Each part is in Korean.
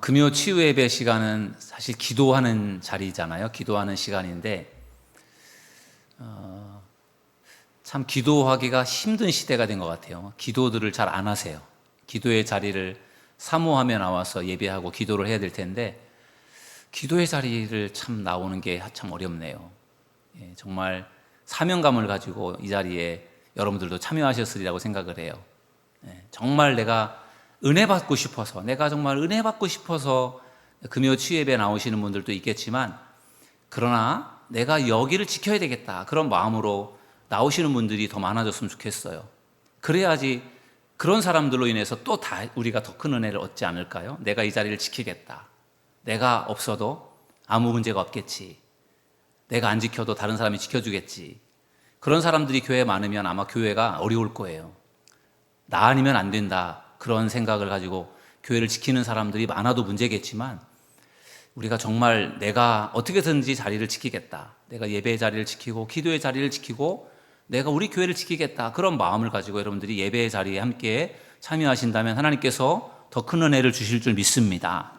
금요 치유 예배 시간은 사실 기도하는 자리잖아요. 기도하는 시간인데 참 기도하기가 힘든 시대가 된 것 같아요. 기도들을 잘 안 하세요. 기도의 자리를 사모하며 나와서 예배하고 기도를 해야 될 텐데 기도의 자리를 참 나오는 게 참 어렵네요. 정말 사명감을 가지고 이 자리에 여러분들도 참여하셨으리라고 생각을 해요. 정말 내가 은혜 받고 싶어서, 내가 정말 은혜 받고 싶어서 금요 치유 예배에 나오시는 분들도 있겠지만, 그러나 내가 여기를 지켜야 되겠다, 그런 마음으로 나오시는 분들이 더 많아졌으면 좋겠어요. 그래야지 그런 사람들로 인해서 또 우리가 더 큰 은혜를 얻지 않을까요? 내가 이 자리를 지키겠다, 내가 없어도 아무 문제가 없겠지, 내가 안 지켜도 다른 사람이 지켜주겠지. 그런 사람들이 교회에 많으면 아마 교회가 어려울 거예요. 나 아니면 안 된다, 그런 생각을 가지고 교회를 지키는 사람들이 많아도 문제겠지만, 우리가 정말 내가 어떻게든지 자리를 지키겠다, 내가 예배의 자리를 지키고 기도의 자리를 지키고 내가 우리 교회를 지키겠다, 그런 마음을 가지고 여러분들이 예배의 자리에 함께 참여하신다면 하나님께서 더 큰 은혜를 주실 줄 믿습니다.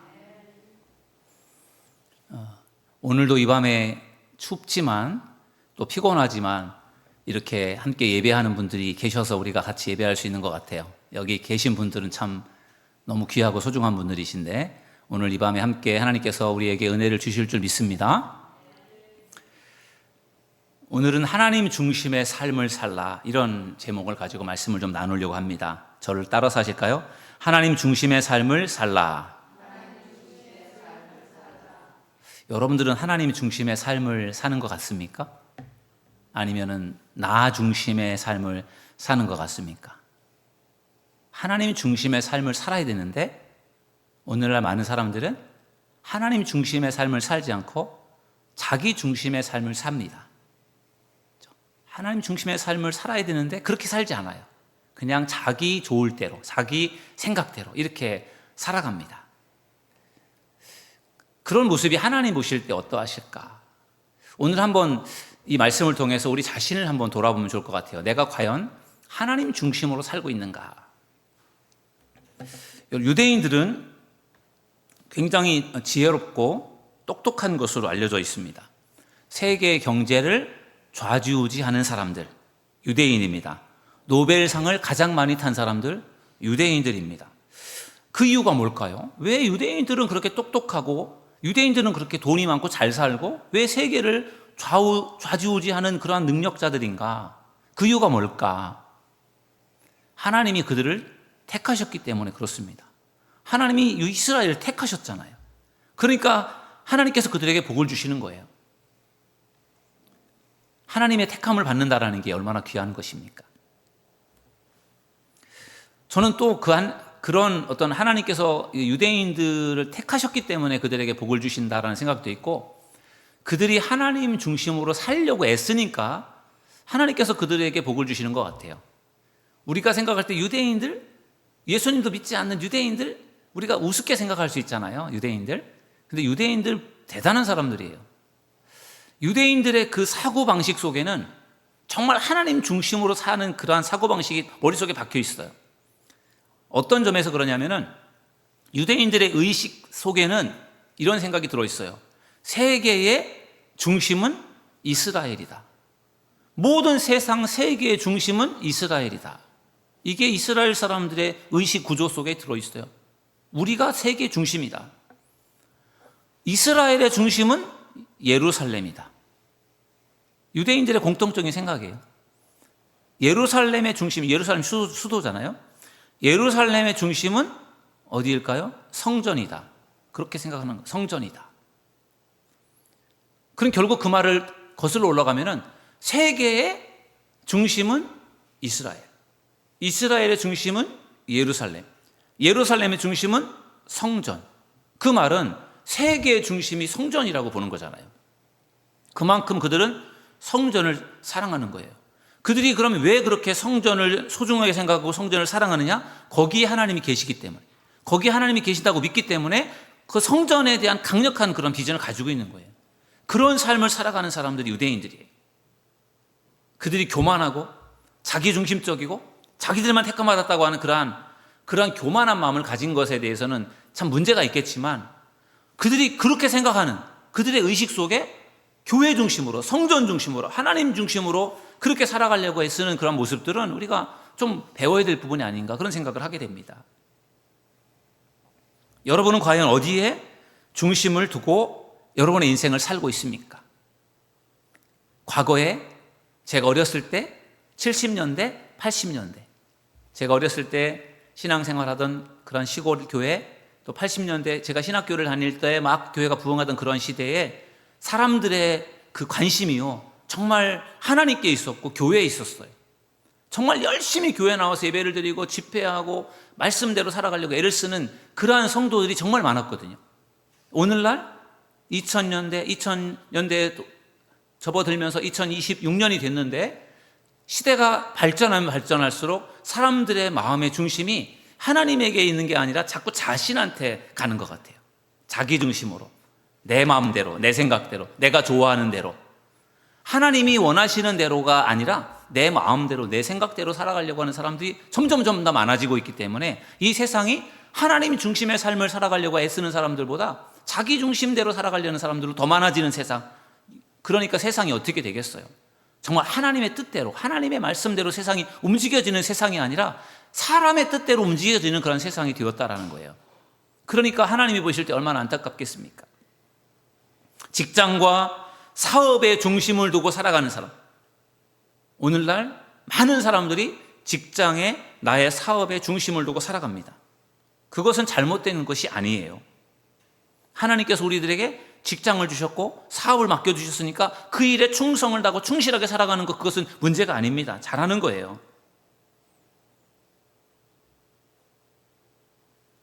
오늘도 이 밤에 춥지만 또 피곤하지만 이렇게 함께 예배하는 분들이 계셔서 우리가 같이 예배할 수 있는 것 같아요. 여기 계신 분들은 참 너무 귀하고 소중한 분들이신데 오늘 이 밤에 함께 하나님께서 우리에게 은혜를 주실 줄 믿습니다. 오늘은 하나님 중심의 삶을 살라, 이런 제목을 가지고 말씀을 좀 나누려고 합니다. 저를 따라서 하실까요? 하나님 중심의 삶을 살라. 여러분들은 하나님 중심의 삶을 사는 것 같습니까? 아니면은 나 중심의 삶을 사는 것 같습니까? 하나님 중심의 삶을 살아야 되는데 오늘날 많은 사람들은 하나님 중심의 삶을 살지 않고 자기 중심의 삶을 삽니다. 하나님 중심의 삶을 살아야 되는데 그렇게 살지 않아요. 그냥 자기 좋을 대로, 자기 생각대로 이렇게 살아갑니다. 그런 모습이 하나님 보실 때 어떠하실까? 오늘 한번 이 말씀을 통해서 우리 자신을 한번 돌아보면 좋을 것 같아요. 내가 과연 하나님 중심으로 살고 있는가? 유대인들은 굉장히 지혜롭고 똑똑한 것으로 알려져 있습니다. 세계 경제를 좌지우지하는 사람들, 유대인입니다. 노벨상을 가장 많이 탄 사람들, 유대인들입니다. 그 이유가 뭘까요? 왜 유대인들은 그렇게 똑똑하고 유대인들은 그렇게 돈이 많고 잘 살고 왜 세계를 좌지우지하는 그러한 능력자들인가? 그 이유가 뭘까? 하나님이 그들을 택하셨기 때문에 그렇습니다. 하나님이 이스라엘을 택하셨잖아요. 그러니까 하나님께서 그들에게 복을 주시는 거예요. 하나님의 택함을 받는다라는 게 얼마나 귀한 것입니까? 저는 또 그런 어떤 하나님께서 유대인들을 택하셨기 때문에 그들에게 복을 주신다라는 생각도 있고, 그들이 하나님 중심으로 살려고 애쓰니까 하나님께서 그들에게 복을 주시는 것 같아요. 우리가 생각할 때 유대인들, 예수님도 믿지 않는 유대인들, 우리가 우습게 생각할 수 있잖아요, 유대인들. 근데 유대인들 대단한 사람들이에요. 유대인들의 그 사고방식 속에는 정말 하나님 중심으로 사는 그러한 사고방식이 머릿속에 박혀 있어요. 어떤 점에서 그러냐면은 유대인들의 의식 속에는 이런 생각이 들어있어요. 세계의 중심은 이스라엘이다. 모든 세상 세계의 중심은 이스라엘이다. 이게 이스라엘 사람들의 의식 구조 속에 들어있어요. 우리가 세계 중심이다. 이스라엘의 중심은 예루살렘이다. 유대인들의 공통적인 생각이에요. 예루살렘의 중심, 예루살렘 수도잖아요. 예루살렘의 중심은 어디일까요? 성전이다. 그렇게 생각하는 거예요. 성전이다. 그럼 결국 그 말을 거슬러 올라가면은 세계의 중심은 이스라엘, 이스라엘의 중심은 예루살렘, 예루살렘의 중심은 성전. 그 말은 세계의 중심이 성전이라고 보는 거잖아요. 그만큼 그들은 성전을 사랑하는 거예요. 그들이 그러면 왜 그렇게 성전을 소중하게 생각하고 성전을 사랑하느냐? 거기에 하나님이 계시기 때문에, 거기에 하나님이 계시다고 믿기 때문에 그 성전에 대한 강력한 그런 비전을 가지고 있는 거예요. 그런 삶을 살아가는 사람들이 유대인들이에요. 그들이 교만하고 자기중심적이고 자기들만 택함받았다고 하는 그러한 교만한 마음을 가진 것에 대해서는 참 문제가 있겠지만 그들이 그렇게 생각하는 그들의 의식 속에 교회 중심으로, 성전 중심으로, 하나님 중심으로 그렇게 살아가려고 애쓰는 그런 모습들은 우리가 좀 배워야 될 부분이 아닌가 그런 생각을 하게 됩니다. 여러분은 과연 어디에 중심을 두고 여러분의 인생을 살고 있습니까? 과거에 제가 어렸을 때 70년대, 80년대 제가 어렸을 때 신앙생활하던 그런 시골 교회, 또 80년대 제가 신학교를 다닐 때 막 교회가 부흥하던 그런 시대에 사람들의 그 관심이요 정말 하나님께 있었고 교회에 있었어요. 정말 열심히 교회 나와서 예배를 드리고 집회하고 말씀대로 살아가려고 애를 쓰는 그러한 성도들이 정말 많았거든요. 오늘날 2000년대에 접어들면서 2026년이 됐는데 시대가 발전하면 발전할수록 사람들의 마음의 중심이 하나님에게 있는 게 아니라 자꾸 자신한테 가는 것 같아요. 자기 중심으로, 내 마음대로, 내 생각대로, 내가 좋아하는 대로, 하나님이 원하시는 대로가 아니라 내 마음대로, 내 생각대로 살아가려고 하는 사람들이 점점 더 많아지고 있기 때문에 이 세상이 하나님 중심의 삶을 살아가려고 애쓰는 사람들보다 자기 중심대로 살아가려는 사람들로 더 많아지는 세상. 그러니까 세상이 어떻게 되겠어요? 정말 하나님의 뜻대로, 하나님의 말씀대로 세상이 움직여지는 세상이 아니라 사람의 뜻대로 움직여지는 그런 세상이 되었다라는 거예요. 그러니까 하나님이 보실 때 얼마나 안타깝겠습니까? 직장과 사업의 중심을 두고 살아가는 사람. 오늘날 많은 사람들이 직장에 나의 사업의 중심을 두고 살아갑니다. 그것은 잘못된 것이 아니에요. 하나님께서 우리들에게 직장을 주셨고 사업을 맡겨주셨으니까 그 일에 충성을 다하고 충실하게 살아가는 것, 그것은 문제가 아닙니다. 잘하는 거예요.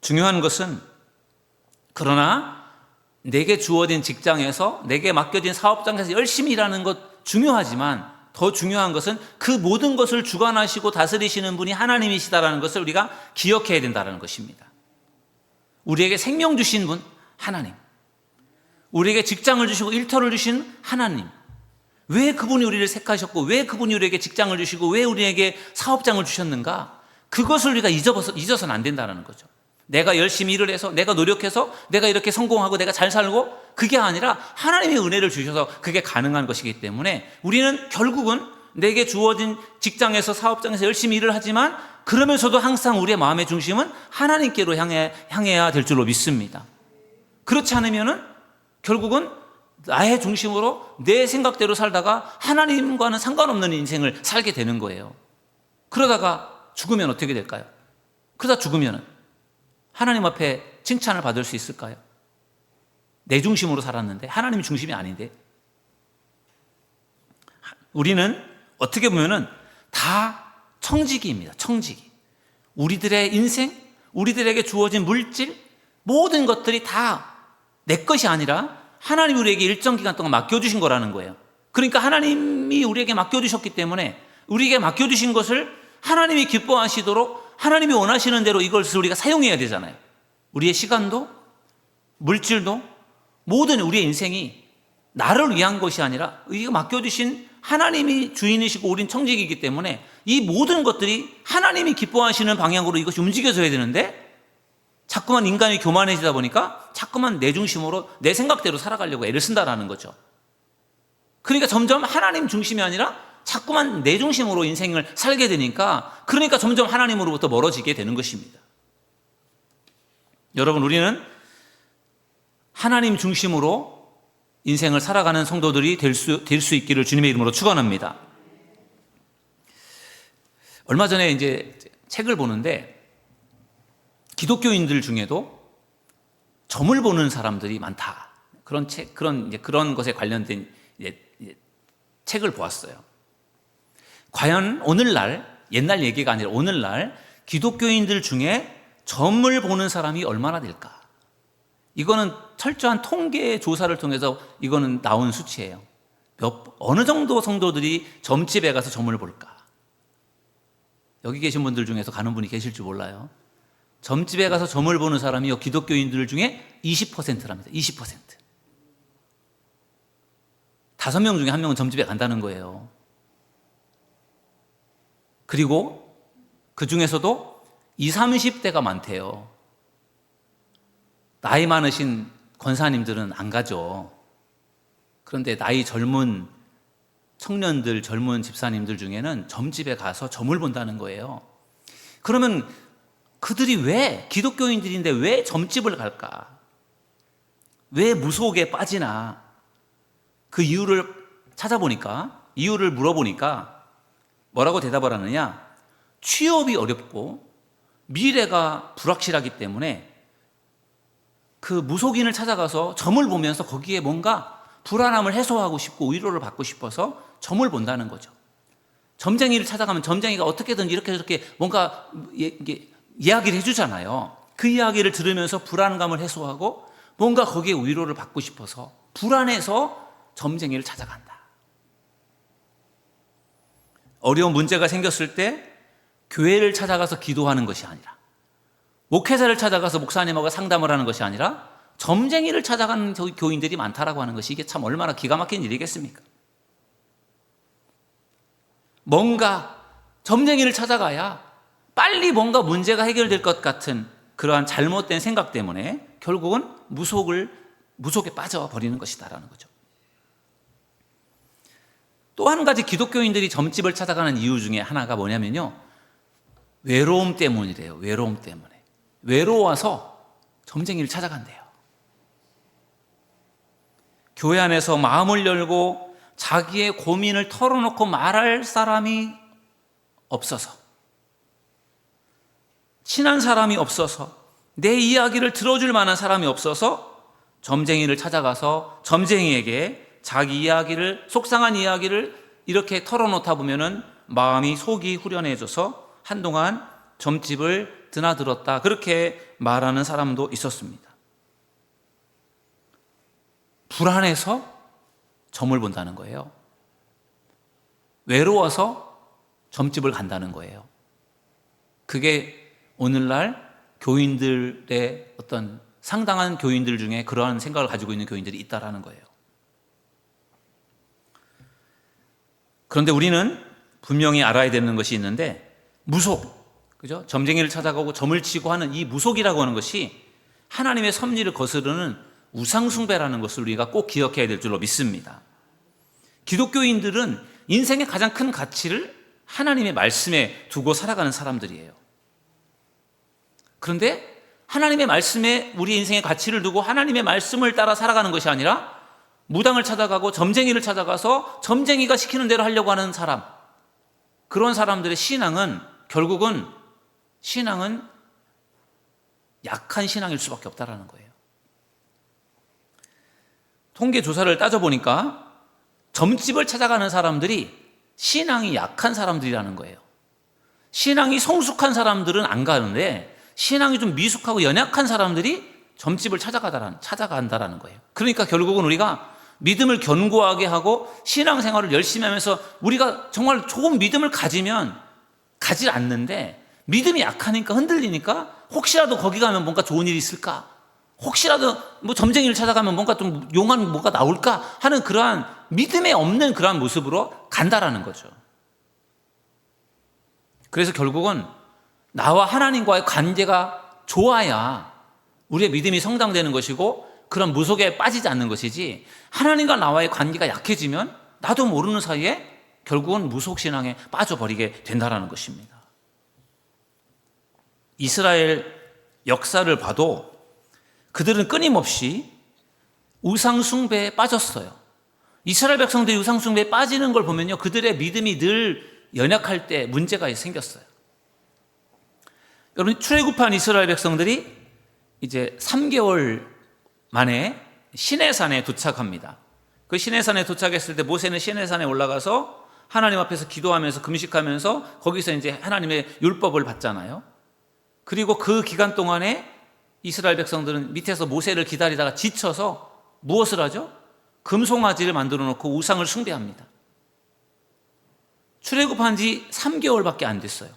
중요한 것은 그러나 내게 주어진 직장에서 내게 맡겨진 사업장에서 열심히 일하는 것 중요하지만 더 중요한 것은 그 모든 것을 주관하시고 다스리시는 분이 하나님이시다라는 것을 우리가 기억해야 된다는 것입니다. 우리에게 생명 주신 분 하나님, 우리에게 직장을 주시고 일터를 주신 하나님, 왜 그분이 우리를 택하셨고 왜 그분이 우리에게 직장을 주시고 왜 우리에게 사업장을 주셨는가, 그것을 우리가 잊어서는 안 된다는 거죠. 내가 열심히 일을 해서 내가 노력해서 내가 이렇게 성공하고 내가 잘 살고, 그게 아니라 하나님의 은혜를 주셔서 그게 가능한 것이기 때문에 우리는 결국은 내게 주어진 직장에서 사업장에서 열심히 일을 하지만 그러면서도 항상 우리의 마음의 중심은 하나님께로 향해야 될 줄로 믿습니다. 그렇지 않으면은 결국은 나의 중심으로 내 생각대로 살다가 하나님과는 상관없는 인생을 살게 되는 거예요. 그러다가 죽으면 어떻게 될까요? 그러다 죽으면 하나님 앞에 칭찬을 받을 수 있을까요? 내 중심으로 살았는데, 하나님 중심이 아닌데. 우리는 어떻게 보면은 다 청지기입니다. 청지기. 우리들의 인생, 우리들에게 주어진 물질, 모든 것들이 다 내 것이 아니라 하나님이 우리에게 일정 기간 동안 맡겨주신 거라는 거예요. 그러니까 하나님이 우리에게 맡겨주셨기 때문에 우리에게 맡겨주신 것을 하나님이 기뻐하시도록 하나님이 원하시는 대로 이것을 우리가 사용해야 되잖아요. 우리의 시간도, 물질도, 모든 우리의 인생이 나를 위한 것이 아니라 우리가 맡겨주신 하나님이 주인이시고 우린 청직이기 때문에 이 모든 것들이 하나님이 기뻐하시는 방향으로 이것이 움직여져야 되는데, 자꾸만 인간이 교만해지다 보니까 자꾸만 내 중심으로 내 생각대로 살아가려고 애를 쓴다라는 거죠. 그러니까 점점 하나님 중심이 아니라 자꾸만 내 중심으로 인생을 살게 되니까, 그러니까 점점 하나님으로부터 멀어지게 되는 것입니다. 여러분, 우리는 하나님 중심으로 인생을 살아가는 성도들이 될 수 있기를 주님의 이름으로 축원합니다. 얼마 전에 이제 책을 보는데 기독교인들 중에도 점을 보는 사람들이 많다. 그런 것에 관련된 책을 보았어요. 과연 오늘날, 옛날 얘기가 아니라 오늘날 기독교인들 중에 점을 보는 사람이 얼마나 될까? 이거는 철저한 통계 조사를 통해서 이거는 나온 수치예요. 어느 정도 성도들이 점집에 가서 점을 볼까? 여기 계신 분들 중에서 가는 분이 계실지 몰라요. 점집에 가서 점을 보는 사람이 기독교인들 중에 20%랍니다. 20%. 5명 중에 1명은 점집에 간다는 거예요. 그리고 그 중에서도 20, 30대가 많대요. 나이 많으신 권사님들은 안 가죠. 그런데 나이 젊은 청년들, 젊은 집사님들 중에는 점집에 가서 점을 본다는 거예요. 그러면 그들이 왜, 기독교인들인데 왜 점집을 갈까? 왜 무속에 빠지나? 그 이유를 찾아보니까, 이유를 물어보니까 뭐라고 대답을 하느냐? 취업이 어렵고 미래가 불확실하기 때문에 그 무속인을 찾아가서 점을 보면서 거기에 뭔가 불안함을 해소하고 싶고 위로를 받고 싶어서 점을 본다는 거죠. 점쟁이를 찾아가면 점쟁이가 어떻게든 이렇게 저렇게 뭔가 이야기를 해주잖아요. 그 이야기를 들으면서 불안감을 해소하고 뭔가 거기에 위로를 받고 싶어서 불안해서 점쟁이를 찾아간다. 어려운 문제가 생겼을 때 교회를 찾아가서 기도하는 것이 아니라, 목회자를 찾아가서 목사님하고 상담을 하는 것이 아니라 점쟁이를 찾아가는 교인들이 많다라고 하는 것이, 이게 참 얼마나 기가 막힌 일이겠습니까? 뭔가 점쟁이를 찾아가야 빨리 뭔가 문제가 해결될 것 같은 그러한 잘못된 생각 때문에 결국은 무속에 빠져버리는 것이다라는 거죠. 또 한 가지 기독교인들이 점집을 찾아가는 이유 중에 하나가 뭐냐면요, 외로움 때문이래요. 외로움 때문에. 외로워서 점쟁이를 찾아간대요. 교회 안에서 마음을 열고 자기의 고민을 털어놓고 말할 사람이 없어서, 친한 사람이 없어서, 내 이야기를 들어줄 만한 사람이 없어서 점쟁이를 찾아가서 점쟁이에게 자기 이야기를, 속상한 이야기를 이렇게 털어놓다 보면은 마음이, 속이 후련해져서 한동안 점집을 드나들었다, 그렇게 말하는 사람도 있었습니다. 불안해서 점을 본다는 거예요. 외로워서 점집을 간다는 거예요. 그게 오늘날 교인들의 어떤 상당한 교인들 중에 그러한 생각을 가지고 있는 교인들이 있다라는 거예요. 그런데 우리는 분명히 알아야 되는 것이 있는데, 무속, 그죠? 점쟁이를 찾아가고 점을 치고 하는 이 무속이라고 하는 것이 하나님의 섭리를 거스르는 우상숭배라는 것을 우리가 꼭 기억해야 될 줄로 믿습니다. 기독교인들은 인생의 가장 큰 가치를 하나님의 말씀에 두고 살아가는 사람들이에요. 그런데 하나님의 말씀에 우리 인생의 가치를 두고 하나님의 말씀을 따라 살아가는 것이 아니라 무당을 찾아가고 점쟁이를 찾아가서 점쟁이가 시키는 대로 하려고 하는 사람, 그런 사람들의 신앙은 결국은 약한 신앙일 수밖에 없다는 거예요. 통계 조사를 따져보니까 점집을 찾아가는 사람들이 신앙이 약한 사람들이라는 거예요. 신앙이 성숙한 사람들은 안 가는데 신앙이 좀 미숙하고 연약한 사람들이 점집을 찾아간다라는 거예요. 그러니까 결국은 우리가 믿음을 견고하게 하고 신앙생활을 열심히 하면서 우리가 정말 좋은 믿음을 가지면 가지 않는데, 믿음이 약하니까 흔들리니까 혹시라도 거기 가면 뭔가 좋은 일이 있을까, 혹시라도 뭐 점쟁이를 찾아가면 뭔가 좀 용한 뭐가 나올까 하는 그러한 믿음에 없는 그러한 모습으로 간다라는 거죠. 그래서 결국은 나와 하나님과의 관계가 좋아야 우리의 믿음이 성장되는 것이고 그런 무속에 빠지지 않는 것이지, 하나님과 나와의 관계가 약해지면 나도 모르는 사이에 결국은 무속신앙에 빠져버리게 된다는 것입니다. 이스라엘 역사를 봐도 그들은 끊임없이 우상숭배에 빠졌어요. 이스라엘 백성들이 우상숭배에 빠지는 걸 보면요, 그들의 믿음이 늘 연약할 때 문제가 생겼어요. 여러분, 출애굽한 이스라엘 백성들이 이제 3개월 만에 시내산에 도착합니다. 그 시내산에 도착했을 때 모세는 시내산에 올라가서 하나님 앞에서 기도하면서 금식하면서 거기서 이제 하나님의 율법을 받잖아요. 그리고 그 기간 동안에 이스라엘 백성들은 밑에서 모세를 기다리다가 지쳐서 무엇을 하죠? 금송아지를 만들어 놓고 우상을 숭배합니다. 출애굽한 지 3개월밖에 안 됐어요.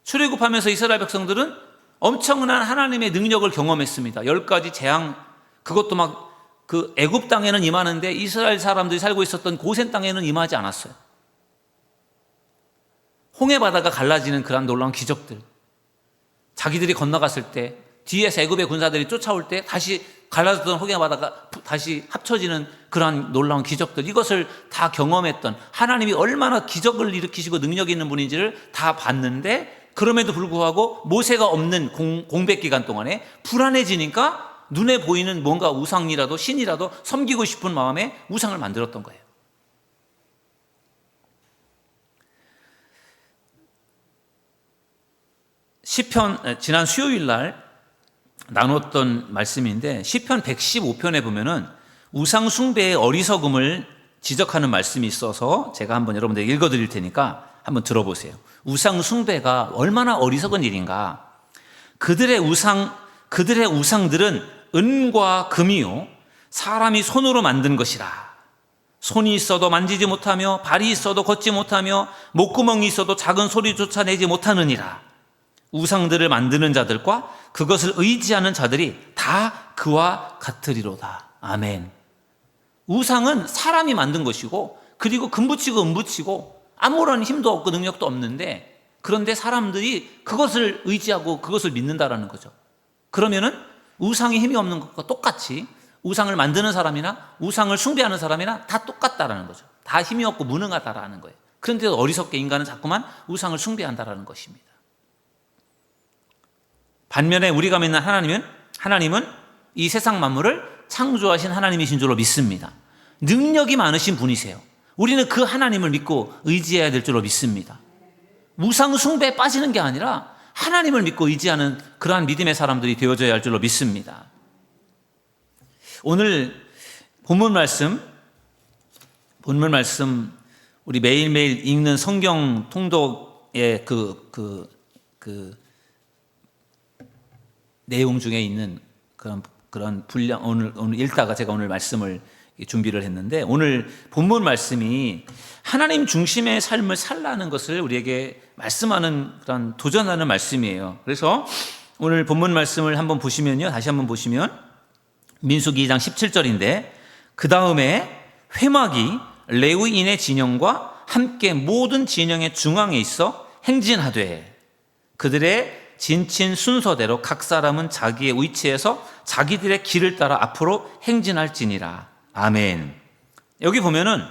출애굽하면서 이스라엘 백성들은 엄청난 하나님의 능력을 경험했습니다. 10가지 재앙, 그것도 막 그 애굽 땅에는 임하는데 이스라엘 사람들이 살고 있었던 고센 땅에는 임하지 않았어요. 홍해 바다가 갈라지는 그런 놀라운 기적들, 자기들이 건너갔을 때 뒤에서 애굽의 군사들이 쫓아올 때 다시 갈라졌던 호갱 바다가 다시 합쳐지는 그러한 놀라운 기적들, 이것을 다 경험했던, 하나님이 얼마나 기적을 일으키시고 능력 있는 분인지를 다 봤는데, 그럼에도 불구하고 모세가 없는 공백 기간 동안에 불안해지니까 눈에 보이는 뭔가 우상이라도 신이라도 섬기고 싶은 마음에 우상을 만들었던 거예요. 시편, 지난 수요일 날 나눴던 말씀인데, 시편 115편에 보면은 우상 숭배의 어리석음을 지적하는 말씀이 있어서 제가 한번 여러분들 읽어 드릴 테니까 한번 들어보세요. 우상 숭배가 얼마나 어리석은 일인가. 그들의 우상들은 은과 금이요 사람이 손으로 만든 것이라. 손이 있어도 만지지 못하며 발이 있어도 걷지 못하며 목구멍이 있어도 작은 소리조차 내지 못하느니라. 우상들을 만드는 자들과 그것을 의지하는 자들이 다 그와 같으리로다. 아멘. 우상은 사람이 만든 것이고, 그리고 금붙이고 은붙이고 아무런 힘도 없고 능력도 없는데, 그런데 사람들이 그것을 의지하고 그것을 믿는다라는 거죠. 그러면은 우상이 힘이 없는 것과 똑같이 우상을 만드는 사람이나 우상을 숭배하는 사람이나 다 똑같다라는 거죠. 다 힘이 없고 무능하다라는 거예요. 그런데도 어리석게 인간은 자꾸만 우상을 숭배한다라는 것입니다. 반면에 우리가 믿는 하나님은 이 세상 만물을 창조하신 하나님이신 줄로 믿습니다. 능력이 많으신 분이세요. 우리는 그 하나님을 믿고 의지해야 될 줄로 믿습니다. 우상 숭배에 빠지는 게 아니라 하나님을 믿고 의지하는 그러한 믿음의 사람들이 되어져야 할 줄로 믿습니다. 오늘 본문 말씀 우리 매일매일 읽는 성경 통독의 그 내용 중에 있는 그런 분량, 오늘 읽다가 제가 오늘 말씀을 준비를 했는데, 오늘 본문 말씀이 하나님 중심의 삶을 살라는 것을 우리에게 말씀하는 그런 도전하는 말씀이에요. 그래서 오늘 본문 말씀을 한번 보시면요, 다시 한번 보시면 민수기 2장 17절인데, 그 다음에 회막이 레위인의 진영과 함께 모든 진영의 중앙에 있어 행진하되 그들의 진친 순서대로 각 사람은 자기의 위치에서 자기들의 길을 따라 앞으로 행진할지니라. 아멘. 여기 보면은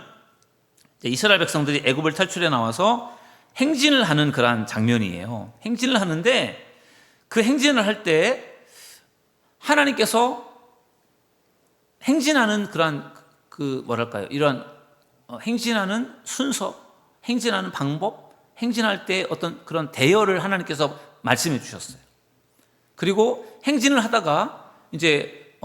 이스라엘 백성들이 애굽을 탈출해 나와서 행진을 하는 그러한 장면이에요. 행진을 하는데, 그 행진을 할 때 하나님께서 행진하는 그러한 이런 행진하는 순서, 행진하는 방법, 행진할 때 어떤 그런 대여를 하나님께서 말씀해 주셨어요. 그리고 행진을 하다가 이제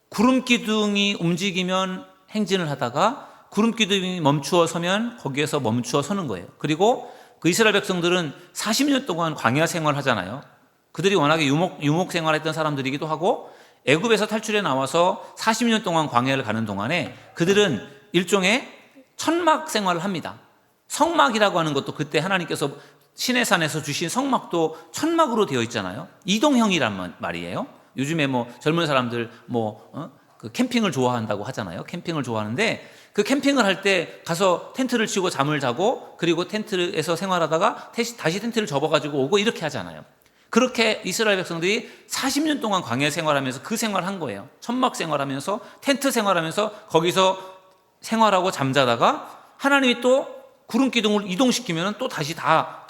구름 기둥이 움직이면 행진을 하다가 구름 기둥이 멈추어 서면 거기에서 멈추어 서는 거예요. 그리고 그 이스라엘 백성들은 40년 동안 광야 생활을 하잖아요. 그들이 워낙에 유목 생활했던 사람들이기도 하고, 애굽에서 탈출해 나와서 40년 동안 광야를 가는 동안에 그들은 일종의 천막 생활을 합니다. 성막이라고 하는 것도 그때 하나님께서 시내산에서 주신 성막도 천막으로 되어 있잖아요. 이동형이란 말이에요. 요즘에 젊은 사람들 그 캠핑을 좋아한다고 하잖아요. 캠핑을 좋아하는데, 그 캠핑을 할 때 가서 텐트를 치고 잠을 자고, 그리고 텐트에서 생활하다가 다시 텐트를 접어가지고 오고 이렇게 하잖아요. 그렇게 이스라엘 백성들이 40년 동안 광야 생활하면서 그 생활한 거예요. 천막 생활하면서, 텐트 생활하면서 거기서 생활하고 잠자다가 하나님이 또 구름 기둥을 이동시키면 또 다시 다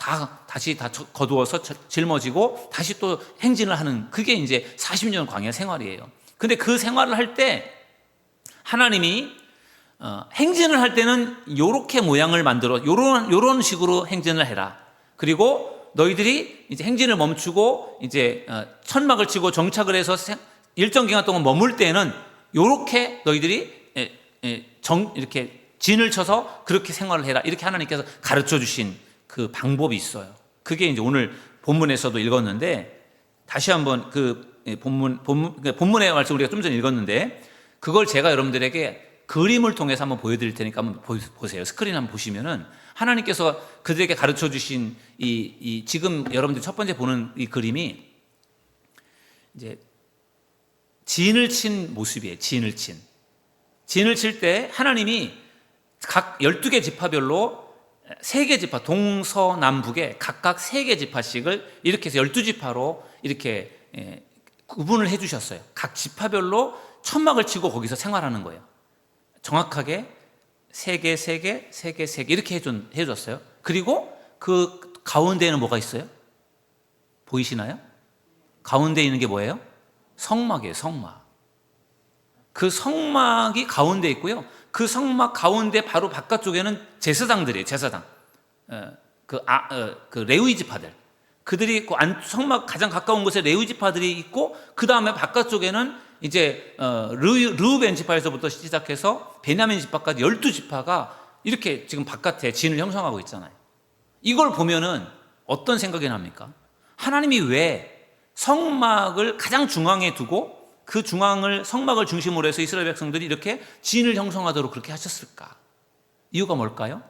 거두어서 짊어지고 다시 또 행진을 하는, 그게 이제 40년 광야 생활이에요. 근데 그 생활을 할 때 하나님이 행진을 할 때는 요렇게 모양을 만들어 요런 식으로 행진을 해라. 그리고 너희들이 이제 행진을 멈추고 이제 천막을 치고 정착을 해서 일정 기간 동안 머물 때는 요렇게 너희들이 이렇게 진을 쳐서 그렇게 생활을 해라. 이렇게 하나님께서 가르쳐 주신 그 방법이 있어요. 그게 이제 오늘 본문에서도 읽었는데, 다시 한번 본문의 말씀 우리가 좀 전에 읽었는데, 그걸 제가 여러분들에게 그림을 통해서 한번 보여드릴 테니까 한번 보세요. 스크린 한번 보시면은 하나님께서 그들에게 가르쳐 주신 이 지금 여러분들 첫 번째 보는 이 그림이 이제 진을 친 모습이에요. 진을 칠 때 하나님이 각 12개 지파별로 3개 지파, 동서남북에 각각 3개 지파씩을 이렇게 해서 12지파로 이렇게 구분을 해 주셨어요. 각 지파별로 천막을 치고 거기서 생활하는 거예요. 정확하게 3개, 3개, 3개, 3개 이렇게 해줬어요. 그리고 그 가운데에는 뭐가 있어요? 보이시나요? 가운데 있는 게 뭐예요? 성막이에요. 성막. 그 성막이 가운데 있고요. 그 성막 가운데 바로 바깥쪽에는 제사장들이에요. 제사장. 그 레위 지파들. 그들이 그 성막 가장 가까운 곳에 레위 지파들이 있고, 그 다음에 바깥쪽에는 이제 르우벤 지파에서부터 시작해서 베냐민 지파까지 12지파가 이렇게 지금 바깥에 진을 형성하고 있잖아요. 이걸 보면은 어떤 생각이 납니까? 하나님이 왜 성막을 가장 중앙에 두고 그 성막을 중심으로 해서 이스라엘 백성들이 이렇게 진을 형성하도록 그렇게 하셨을까? 이유가 뭘까요?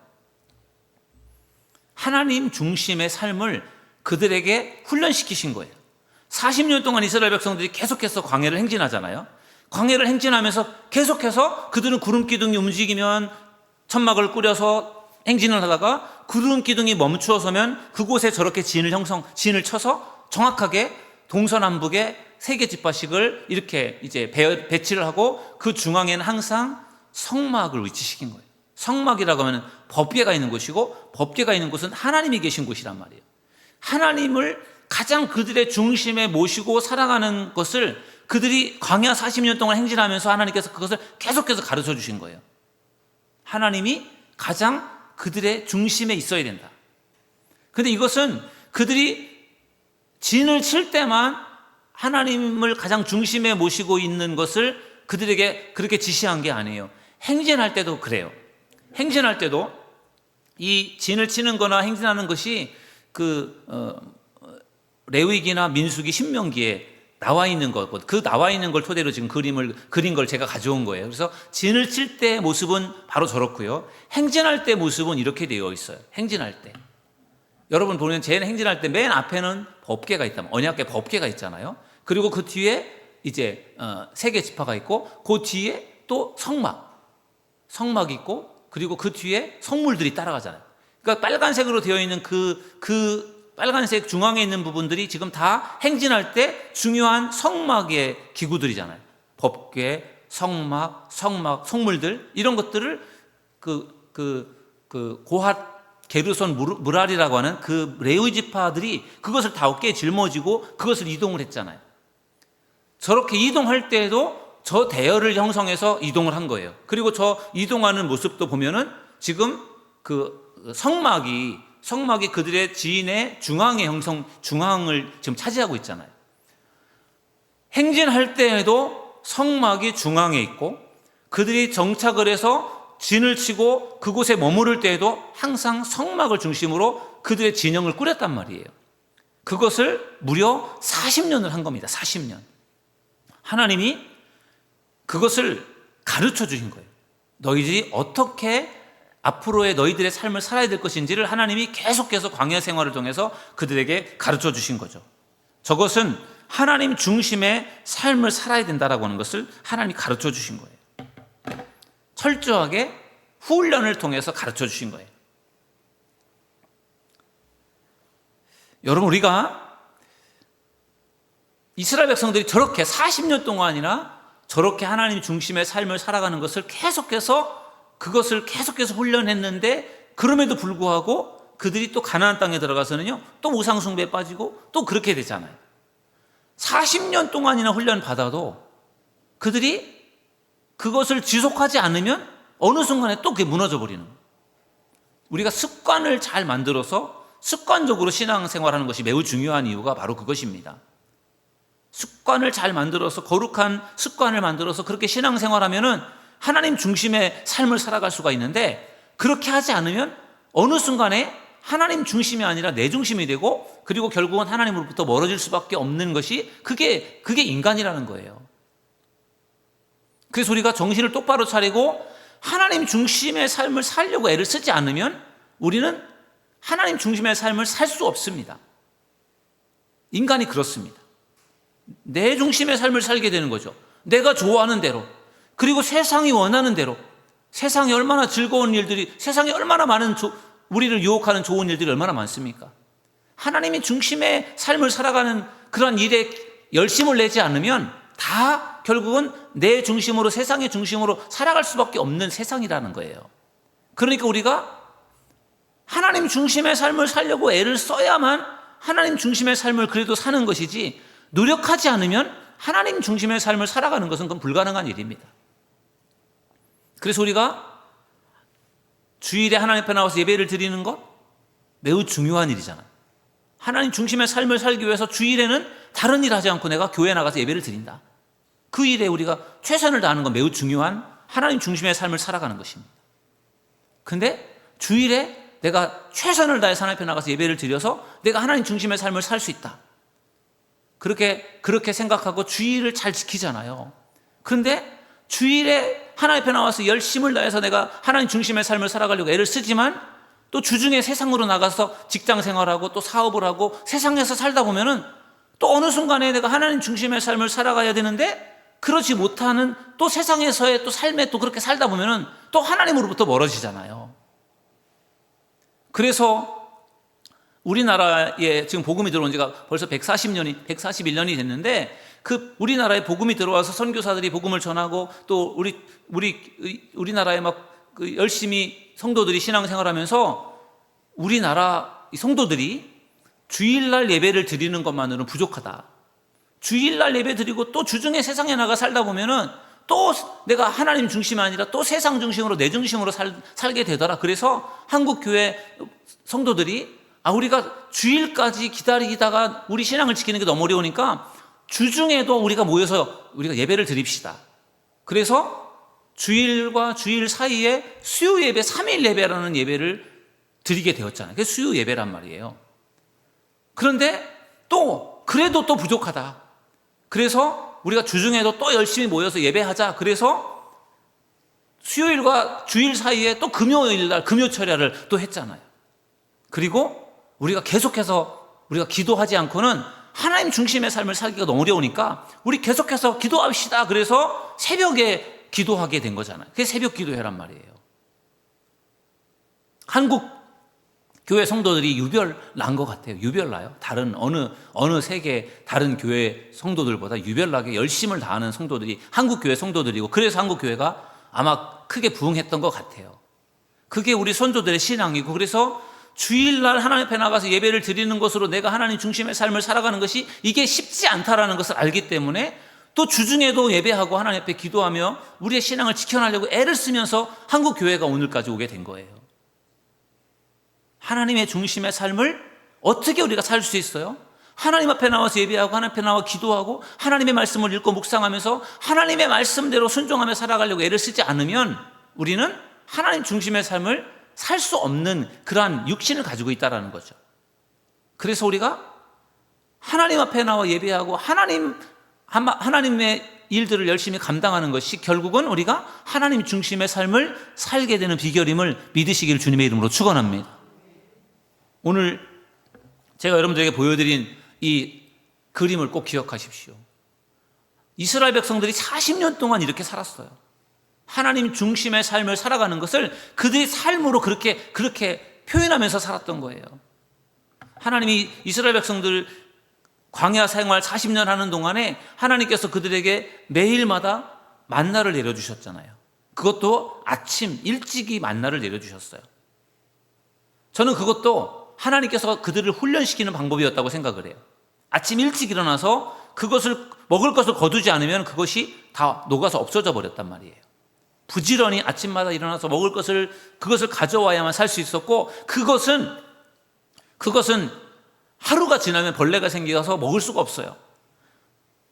하나님 중심의 삶을 그들에게 훈련시키신 거예요. 40년 동안 이스라엘 백성들이 계속해서 광야를 행진하잖아요. 광야를 행진하면서 계속해서 그들은 구름 기둥이 움직이면 천막을 꾸려서 행진을 하다가 구름 기둥이 멈추어서면 그곳에 저렇게 진을 쳐서 정확하게 동서남북에 3개 지파씩을 이렇게 이제 배치를 하고, 그 중앙에는 항상 성막을 위치시킨 거예요. 성막이라고 하면 법궤가 있는 곳이고, 법궤가 있는 곳은 하나님이 계신 곳이란 말이에요. 하나님을 가장 그들의 중심에 모시고 살아가는 것을 그들이 광야 40년 동안 행진하면서 하나님께서 그것을 계속해서 가르쳐 주신 거예요. 하나님이 가장 그들의 중심에 있어야 된다. 그런데 이것은 그들이 진을 칠 때만 하나님을 가장 중심에 모시고 있는 것을 그들에게 그렇게 지시한 게 아니에요. 행진할 때도 그래요. 행진할 때도 이 진을 치는 거나 행진하는 것이 레위기나 민수기, 신명기에 나와 있는 것, 그 나와 있는 걸 토대로 지금 그린 걸 제가 가져온 거예요. 그래서 진을 칠 때 모습은 바로 저렇고요. 행진할 때 모습은 이렇게 되어 있어요. 행진할 때. 여러분 보면 제 행진할 때 맨 앞에는 법궤가 있다면, 언약궤 법궤가 있잖아요. 그리고 그 뒤에 이제 3개 지파가 있고, 그 뒤에 또 성막이 있고, 그리고 그 뒤에 성물들이 따라가잖아요. 그러니까 빨간색으로 되어 있는 그 빨간색 중앙에 있는 부분들이 지금 다 행진할 때 중요한 성막의 기구들이잖아요. 법궤, 성막, 성물들, 이런 것들을 고핫 게르손 무랄이라고 하는 그 레위 지파들이 그것을 다 어깨에 짊어지고 그것을 이동을 했잖아요. 저렇게 이동할 때에도 저 대열을 형성해서 이동을 한 거예요. 그리고 저 이동하는 모습도 보면은 지금 그 성막이 그들의 지인의 중앙을 지금 차지하고 있잖아요. 행진할 때에도 성막이 중앙에 있고, 그들이 정착을 해서 진을 치고 그곳에 머무를 때에도 항상 성막을 중심으로 그들의 진영을 꾸렸단 말이에요. 그것을 무려 40년을 한 겁니다. 40년. 하나님이 그것을 가르쳐 주신 거예요. 너희들이 어떻게 앞으로의 너희들의 삶을 살아야 될 것인지를 하나님이 계속해서 광야 생활을 통해서 그들에게 가르쳐 주신 거죠. 저것은 하나님 중심의 삶을 살아야 된다라고 하는 것을 하나님이 가르쳐 주신 거예요. 철저하게 훈련을 통해서 가르쳐 주신 거예요. 여러분, 우리가 이스라엘 백성들이 저렇게 40년 동안이나 저렇게 하나님 중심의 삶을 살아가는 것을 계속해서 훈련했는데, 그럼에도 불구하고 그들이 또 가나안 땅에 들어가서는요, 또 우상 숭배에 빠지고 또 그렇게 되잖아요. 40년 동안이나 훈련 받아도 그들이 그것을 지속하지 않으면 어느 순간에 또 그게 무너져 버리는 거예요. 우리가 습관을 잘 만들어서 습관적으로 신앙생활하는 것이 매우 중요한 이유가 바로 그것입니다. 습관을 잘 만들어서, 거룩한 습관을 만들어서 그렇게 신앙생활하면은 하나님 중심의 삶을 살아갈 수가 있는데, 그렇게 하지 않으면 어느 순간에 하나님 중심이 아니라 내 중심이 되고, 그리고 결국은 하나님으로부터 멀어질 수밖에 없는 것이 그게 인간이라는 거예요. 그래서 우리가 정신을 똑바로 차리고 하나님 중심의 삶을 살려고 애를 쓰지 않으면 우리는 하나님 중심의 삶을 살 수 없습니다. 인간이 그렇습니다. 내 중심의 삶을 살게 되는 거죠. 내가 좋아하는 대로, 그리고 세상이 원하는 대로. 세상에 얼마나 즐거운 일들이, 세상에 얼마나 많은 우리를 유혹하는 좋은 일들이 얼마나 많습니까? 하나님이 중심의 삶을 살아가는 그런 일에 열심을 내지 않으면 다 결국은 내 중심으로, 세상의 중심으로 살아갈 수밖에 없는 세상이라는 거예요. 그러니까 우리가 하나님 중심의 삶을 살려고 애를 써야만 하나님 중심의 삶을 그래도 사는 것이지, 노력하지 않으면 하나님 중심의 삶을 살아가는 것은 그건 불가능한 일입니다. 그래서 우리가 주일에 하나님 앞에 나와서 예배를 드리는 것 매우 중요한 일이잖아요. 하나님 중심의 삶을 살기 위해서 주일에는 다른 일 하지 않고 내가 교회에 나가서 예배를 드린다. 그 일에 우리가 최선을 다하는 건 매우 중요한 하나님 중심의 삶을 살아가는 것입니다. 근데 주일에 내가 최선을 다해서 하나님 앞에 나가서 예배를 드려서 내가 하나님 중심의 삶을 살 수 있다. 그렇게 생각하고 주일을 잘 지키잖아요. 그런데 주일에 하나님 앞에 나와서 열심을 다해서 내가 하나님 중심의 삶을 살아가려고 애를 쓰지만 또 주중에 세상으로 나가서 직장 생활하고 또 사업을 하고 세상에서 살다 보면은 또 어느 순간에 내가 하나님 중심의 삶을 살아가야 되는데 그러지 못하는 또 세상에서의 또 삶에 또 그렇게 살다 보면은 또 하나님으로부터 멀어지잖아요. 그래서 우리나라에 지금 복음이 들어온 지가 벌써 141년이 됐는데 그 우리나라에 복음이 들어와서 선교사들이 복음을 전하고 또 우리나라에 막 그 열심히 성도들이 신앙생활하면서 우리나라 성도들이 주일날 예배를 드리는 것만으로는 부족하다. 주일날 예배 드리고 또 주중에 세상에 나가 살다 보면은 또 내가 하나님 중심이 아니라 또 세상 중심으로 내 중심으로 살게 되더라. 그래서 한국 교회 성도들이 우리가 주일까지 기다리다가 우리 신앙을 지키는 게 너무 어려우니까 주중에도 우리가 모여서 우리가 예배를 드립시다. 그래서 주일과 주일 사이에 수요 예배, 3일 예배라는 예배를 드리게 되었잖아요. 그게 수요 예배란 말이에요. 그런데 그래도 또 부족하다. 그래서 우리가 주중에도 또 열심히 모여서 예배하자. 그래서 수요일과 주일 사이에 또 금요일날 금요철야를 또 했잖아요. 그리고 우리가 계속해서 우리가 기도하지 않고는 하나님 중심의 삶을 살기가 너무 어려우니까 우리 계속해서 기도합시다. 그래서 새벽에 기도하게 된 거잖아요. 그게 새벽 기도회란 말이에요. 한국 교회 성도들이 유별난 것 같아요. 유별나요? 다른 어느 세계 다른 교회 성도들보다 유별나게 열심을 다하는 성도들이 한국 교회 성도들이고, 그래서 한국 교회가 아마 크게 부흥했던 것 같아요. 그게 우리 선조들의 신앙이고, 그래서 주일날 하나님 앞에 나가서 예배를 드리는 것으로 내가 하나님 중심의 삶을 살아가는 것이 이게 쉽지 않다라는 것을 알기 때문에 또 주중에도 예배하고 하나님 앞에 기도하며 우리의 신앙을 지켜내려고 애를 쓰면서 한국 교회가 오늘까지 오게 된 거예요. 하나님의 중심의 삶을 어떻게 우리가 살 수 있어요? 하나님 앞에 나와서 예배하고 하나님 앞에 나와 기도하고 하나님의 말씀을 읽고 묵상하면서 하나님의 말씀대로 순종하며 살아가려고 애를 쓰지 않으면 우리는 하나님 중심의 삶을 살 수 없는 그러한 육신을 가지고 있다는 거죠. 그래서 우리가 하나님 앞에 나와 예배하고 하나님의 일들을 열심히 감당하는 것이 결국은 우리가 하나님 중심의 삶을 살게 되는 비결임을 믿으시기를 주님의 이름으로 축원합니다. 오늘 제가 여러분들에게 보여드린 이 그림을 꼭 기억하십시오. 이스라엘 백성들이 40년 동안 이렇게 살았어요. 하나님 중심의 삶을 살아가는 것을 그들의 삶으로 그렇게 표현하면서 살았던 거예요. 하나님이 이스라엘 백성들 광야 생활 40년 하는 동안에 하나님께서 그들에게 매일마다 만나를 내려주셨잖아요. 그것도 아침 일찍이 만나를 내려주셨어요. 저는 그것도 하나님께서 그들을 훈련시키는 방법이었다고 생각을 해요. 아침 일찍 일어나서 먹을 것을 거두지 않으면 그것이 다 녹아서 없어져 버렸단 말이에요. 부지런히 아침마다 일어나서 먹을 그것을 가져와야만 살 수 있었고, 그것은 하루가 지나면 벌레가 생겨서 먹을 수가 없어요.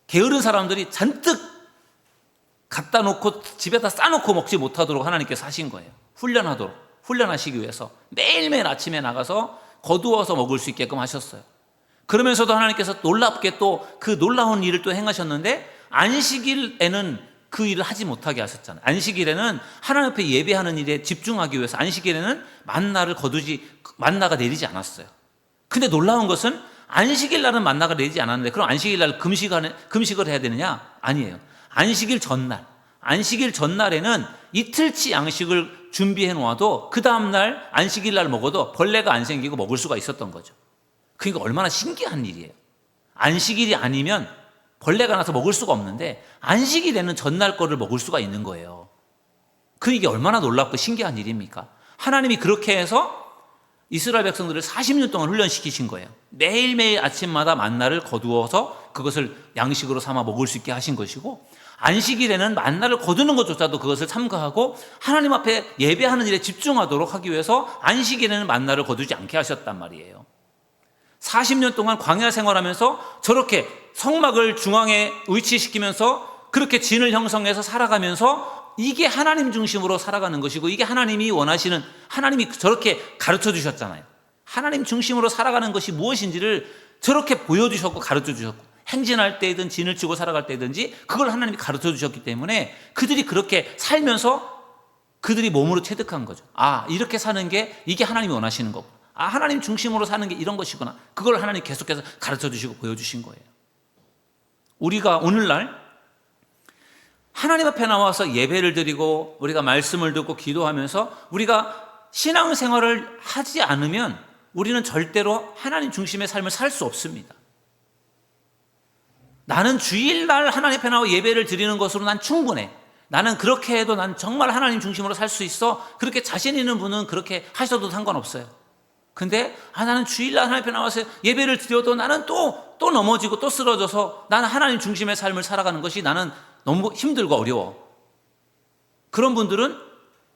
게으른 사람들이 잔뜩 갖다 놓고 집에다 싸놓고 먹지 못하도록 하나님께서 하신 거예요. 훈련하시기 위해서 매일매일 아침에 나가서 거두어서 먹을 수 있게끔 하셨어요. 그러면서도 하나님께서 놀랍게 또 그 놀라운 일을 또 행하셨는데, 안식일에는 그 일을 하지 못하게 하셨잖아요. 안식일에는 하나님 앞에 예배하는 일에 집중하기 위해서 안식일에는 만나가 내리지 않았어요. 근데 놀라운 것은 안식일 날은 만나가 내리지 않았는데 그럼 안식일 날 금식을 해야 되느냐? 아니에요. 안식일 전날에는 이틀치 양식을 준비해 놓아도 그 다음날 안식일 날 먹어도 벌레가 안 생기고 먹을 수가 있었던 거죠. 그러니까 얼마나 신기한 일이에요. 안식일이 아니면 벌레가 나서 먹을 수가 없는데 안식일에는 전날 거를 먹을 수가 있는 거예요. 이게 얼마나 놀랍고 신기한 일입니까? 하나님이 그렇게 해서 이스라엘 백성들을 40년 동안 훈련시키신 거예요. 매일매일 아침마다 만나를 거두어서 그것을 양식으로 삼아 먹을 수 있게 하신 것이고, 안식일에는 만나를 거두는 것조차도 그것을 삼가하고 하나님 앞에 예배하는 일에 집중하도록 하기 위해서 안식일에는 만나를 거두지 않게 하셨단 말이에요. 40년 동안 광야 생활하면서 저렇게 성막을 중앙에 위치시키면서 그렇게 진을 형성해서 살아가면서 이게 하나님 중심으로 살아가는 것이고, 이게 하나님이 원하시는, 하나님이 저렇게 가르쳐 주셨잖아요. 하나님 중심으로 살아가는 것이 무엇인지를 저렇게 보여주셨고 가르쳐 주셨고, 행진할 때든 진을 치고 살아갈 때든지 그걸 하나님이 가르쳐 주셨기 때문에 그들이 그렇게 살면서 그들이 몸으로 체득한 거죠. 이렇게 사는 게 이게 하나님이 원하시는 거고, 하나님 중심으로 사는 게 이런 것이구나. 그걸 하나님 계속해서 가르쳐 주시고 보여주신 거예요. 우리가 오늘날 하나님 앞에 나와서 예배를 드리고 우리가 말씀을 듣고 기도하면서 우리가 신앙생활을 하지 않으면 우리는 절대로 하나님 중심의 삶을 살 수 없습니다. 나는 주일날 하나님 앞에 나와 예배를 드리는 것으로 난 충분해. 나는 그렇게 해도 난 정말 하나님 중심으로 살 수 있어. 그렇게 자신 있는 분은 그렇게 하셔도 상관없어요. 근데 나는 주일날 하나님 앞에 나와서 예배를 드려도 나는 또 넘어지고 또 쓰러져서 나는 하나님 중심의 삶을 살아가는 것이 나는 너무 힘들고 어려워. 그런 분들은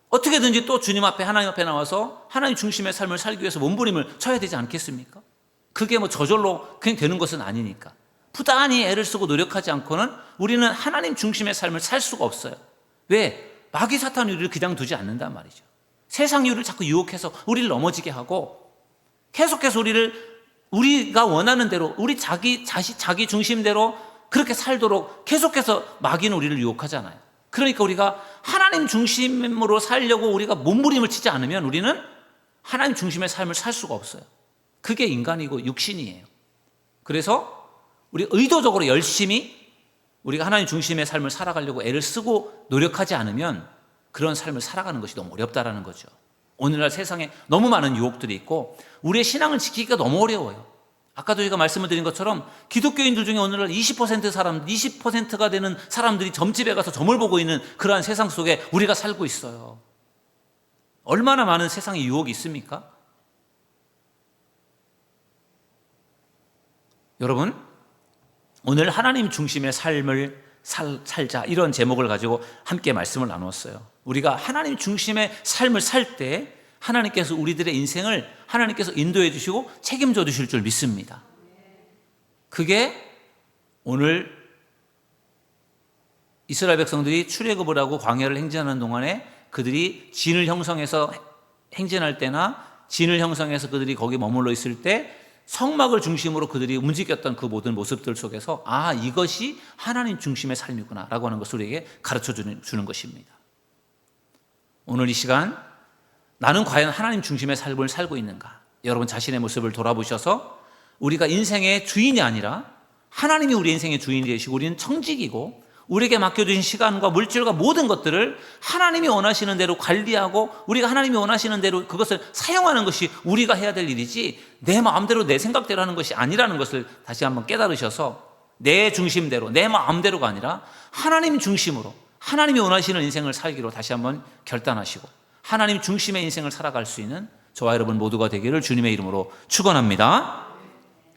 어떻게든지 또 주님 앞에, 하나님 앞에 나와서 하나님 중심의 삶을 살기 위해서 몸부림을 쳐야 되지 않겠습니까? 그게 저절로 그냥 되는 것은 아니니까. 부단히 애를 쓰고 노력하지 않고는 우리는 하나님 중심의 삶을 살 수가 없어요. 왜? 마귀 사탄이 우리를 그냥 두지 않는단 말이죠. 세상이 우리를 자꾸 유혹해서 우리를 넘어지게 하고 계속해서 우리가 원하는 대로, 우리 자기 중심대로 그렇게 살도록 계속해서 마귀는 우리를 유혹하잖아요. 그러니까 우리가 하나님 중심으로 살려고 우리가 몸부림을 치지 않으면 우리는 하나님 중심의 삶을 살 수가 없어요. 그게 인간이고 육신이에요. 그래서 우리 의도적으로 열심히 우리가 하나님 중심의 삶을 살아가려고 애를 쓰고 노력하지 않으면 그런 삶을 살아가는 것이 너무 어렵다라는 거죠. 오늘날 세상에 너무 많은 유혹들이 있고 우리의 신앙을 지키기가 너무 어려워요. 아까도 제가 말씀을 드린 것처럼 기독교인들 중에 오늘날 20%가 되는 사람들이 점집에 가서 점을 보고 있는 그러한 세상 속에 우리가 살고 있어요. 얼마나 많은 세상에 유혹이 있습니까? 여러분, 오늘 하나님 중심의 삶을 살자, 이런 제목을 가지고 함께 말씀을 나누었어요. 우리가 하나님 중심의 삶을 살 때 하나님께서 우리들의 인생을 하나님께서 인도해 주시고 책임져 주실 줄 믿습니다. 그게 오늘 이스라엘 백성들이 출애굽을 하고 광야를 행진하는 동안에 그들이 진을 형성해서 행진할 때나 진을 형성해서 그들이 거기 머물러 있을 때 성막을 중심으로 그들이 움직였던 그 모든 모습들 속에서 이것이 하나님 중심의 삶이구나 라고 하는 것을 우리에게 가르쳐 주는 것입니다. 오늘 이 시간 나는 과연 하나님 중심의 삶을 살고 있는가? 여러분 자신의 모습을 돌아보셔서 우리가 인생의 주인이 아니라 하나님이 우리 인생의 주인이 되시고 우리는 청직이고 우리에게 맡겨주신 시간과 물질과 모든 것들을 하나님이 원하시는 대로 관리하고 우리가 하나님이 원하시는 대로 그것을 사용하는 것이 우리가 해야 될 일이지 내 마음대로 내 생각대로 하는 것이 아니라는 것을 다시 한번 깨달으셔서 내 중심대로 내 마음대로가 아니라 하나님 중심으로 하나님이 원하시는 인생을 살기로 다시 한번 결단하시고 하나님 중심의 인생을 살아갈 수 있는 저와 여러분 모두가 되기를 주님의 이름으로 축원합니다.